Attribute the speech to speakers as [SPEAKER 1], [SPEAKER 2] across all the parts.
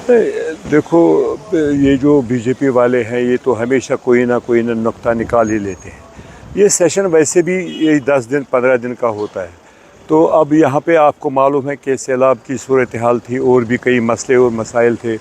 [SPEAKER 1] देखो, ये जो बीजेपी वाले हैं ये तो हमेशा कोई ना नुक्ता निकाल ही लेते हैं। ये सेशन वैसे भी यही 10 दिन 15 दिन का होता है। तो अब यहाँ पे आपको मालूम है कि सैलाब की सूरत हाल थी और भी कई मसले और मसाइल थे।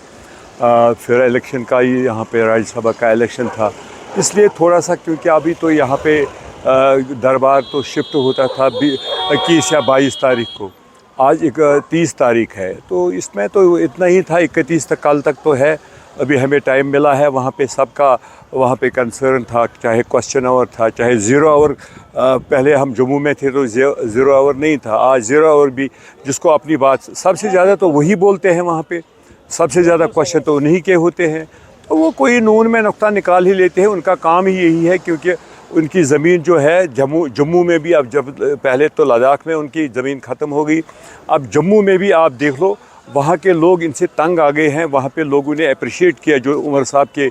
[SPEAKER 1] फिर इलेक्शन का ही यहाँ पे राज्यसभा का इलेक्शन था, इसलिए थोड़ा सा, क्योंकि अभी तो यहाँ पे दरबार तो शिफ्ट होता था 21 या 22 तारीख को, आज 30 तारीख है, तो इसमें तो इतना ही था। 31 तक कल तक तो है, अभी हमें टाइम मिला है। वहाँ पे सबका वहाँ पे कंसर्न था, चाहे क्वेश्चन आवर था, चाहे ज़ीरो आवर। पहले हम जम्मू में थे तो ज़ीरो आवर नहीं था, आज ज़ीरो आवर भी, जिसको अपनी बात सबसे ज़्यादा तो वही बोलते हैं, वहाँ पे सबसे ज़्यादा क्वेश्चन तो उन्हीं के होते हैं। तो वो कोई नून में नुक्ता निकाल ही लेते हैं, उनका काम ही यही है। क्योंकि उनकी ज़मीन जो है जम्मू में भी, अब जब पहले तो लद्दाख में उनकी ज़मीन ख़त्म हो गई, अब जम्मू में भी आप देख लो, वहाँ के लोग इनसे तंग आ गए हैं। वहाँ पे लोगों ने अप्रिशिएट किया जो उमर साहब के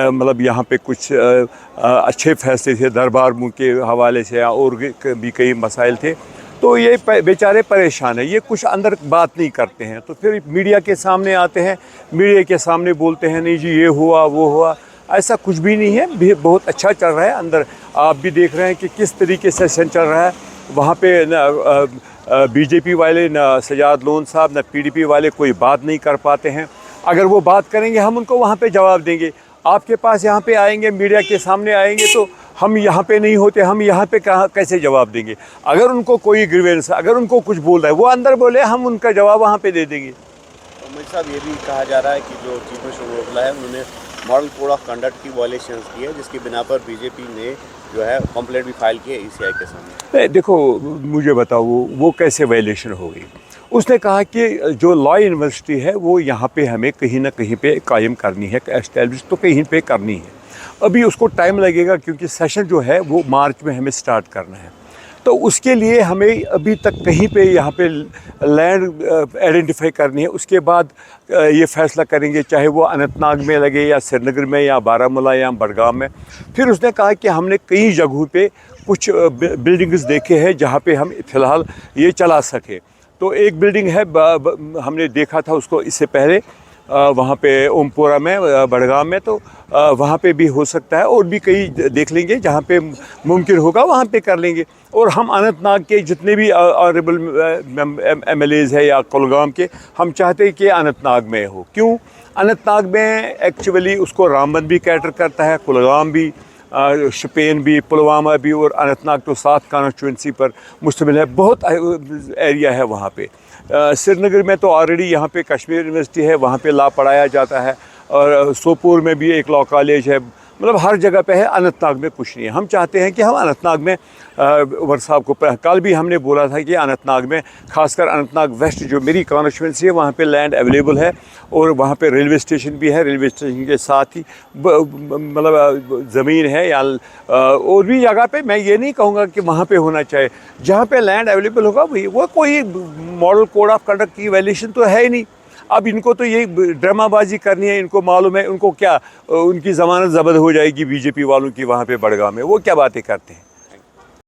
[SPEAKER 1] मतलब यहाँ पे कुछ अच्छे फैसले थे दरबार मुँह के हवाले से, और भी कई मसाइल थे। तो ये बेचारे परेशान हैं, ये कुछ अंदर बात नहीं करते हैं, तो फिर मीडिया के सामने आते हैं, मीडिया के सामने बोलते हैं नहीं जी ये हुआ वो हुआ। ऐसा कुछ भी नहीं है, बहुत अच्छा चल रहा है अंदर। आप भी देख रहे हैं कि किस तरीके से सेशन चल रहा है। वहाँ पे न बीजेपी वाले, न सजाद लोन साहब, न पीडीपी वाले कोई बात नहीं कर पाते हैं। अगर वो बात करेंगे हम उनको वहाँ पे जवाब देंगे। आपके पास यहाँ पे आएंगे, मीडिया के सामने आएंगे, तो हम यहाँ पे नहीं होते, हम यहाँ पे कहाँ कैसे जवाब देंगे? अगर उनको कोई ग्रीवेंस, अगर उनको कुछ बोल रहा है, वो अंदर बोले, हम उनका जवाब वहाँ पे दे देंगे।
[SPEAKER 2] उमर साहब, ये भी कहा जा रहा है कि जो चीफ मिनिस्टर रोकला है, उन्होंने मॉडल कोड ऑफ कंडक्ट की वायलेशंस की है, जिसकी बिना पर बीजेपी ने जो है कंप्लेंट भी फाइल की है ईसीआई के सामने।
[SPEAKER 1] देखो, मुझे बताओ वो कैसे वायलेशन हो गई? उसने कहा कि जो लॉ यूनिवर्सिटी है वो यहाँ पे हमें कहीं ना कहीं पे कायम करनी है, एस्टैब्लिश तो कहीं पे करनी है। अभी उसको टाइम लगेगा, क्योंकि सेशन जो है वो मार्च में हमें स्टार्ट करना है। तो उसके लिए हमें अभी तक कहीं पे यहाँ पे लैंड आइडेंटिफाई करनी है। उसके बाद ये फ़ैसला करेंगे, चाहे वो अनंतनाग में लगे या श्रीनगर में या बारामूला या बडगाम में। फिर उसने कहा कि हमने कई जगहों पे कुछ बिल्डिंग्स देखे हैं जहाँ पे हम फ़िलहाल ये चला सके। तो एक बिल्डिंग है, हमने देखा था उसको इससे पहले, वहाँ पे ओमपुरा में, बडगाम में, तो वहाँ पे भी हो सकता है, और भी कई देख लेंगे जहाँ पे मुमकिन होगा वहाँ पे कर लेंगे। और हम अनंतनाग के जितने भी ऑनरेबल एमएलएज़ है या कुलगाम के, हम चाहते हैं कि अनंतनाग में हो। क्यों? अनंतनाग में एक्चुअली उसको रामबन भी कैटर करता है, कुलगाम भी, शोपियान भी, पुलवामा भी, और अनंतनाग तो 7 कॉन्स्टिट्यूंसी पर मुश्तमिल है, बहुत एरिया है वहाँ पे। श्रीनगर में तो ऑलरेडी यहाँ पे कश्मीर यूनिवर्सिटी है, वहाँ पे लॉ पढ़ाया जाता है, और सोपोर में भी एक लॉ कॉलेज है, मतलब हर जगह पे है। अनंतनाग में कुछ नहीं है। हम चाहते हैं कि हम अनंतनाग में, उमर साहब को कल भी हमने बोला था कि अनंतनाग में, खासकर अनंतनाग वेस्ट जो मेरी कॉन्स्टिट्यूंसी है, वहाँ पे लैंड अवेलेबल है, और वहाँ पे रेलवे स्टेशन भी है। रेलवे स्टेशन के साथ ही मतलब ज़मीन है, या और भी जगह पे, मैं ये नहीं कहूँगा कि वहाँ पे होना चाहिए। जहाँ पे लैंड अवेलेबल होगा वही, वो कोई मॉडल कोड ऑफ कंडक्ट की वायलेशन तो है ही नहीं। अब इनको तो ये ड्रामाबाजी करनी है, इनको मालूम है, उनको क्या, उनकी ज़मानत ज़ब्त हो जाएगी बीजेपी वालों की वहाँ पे बडगाम में, वो क्या बातें करते हैं।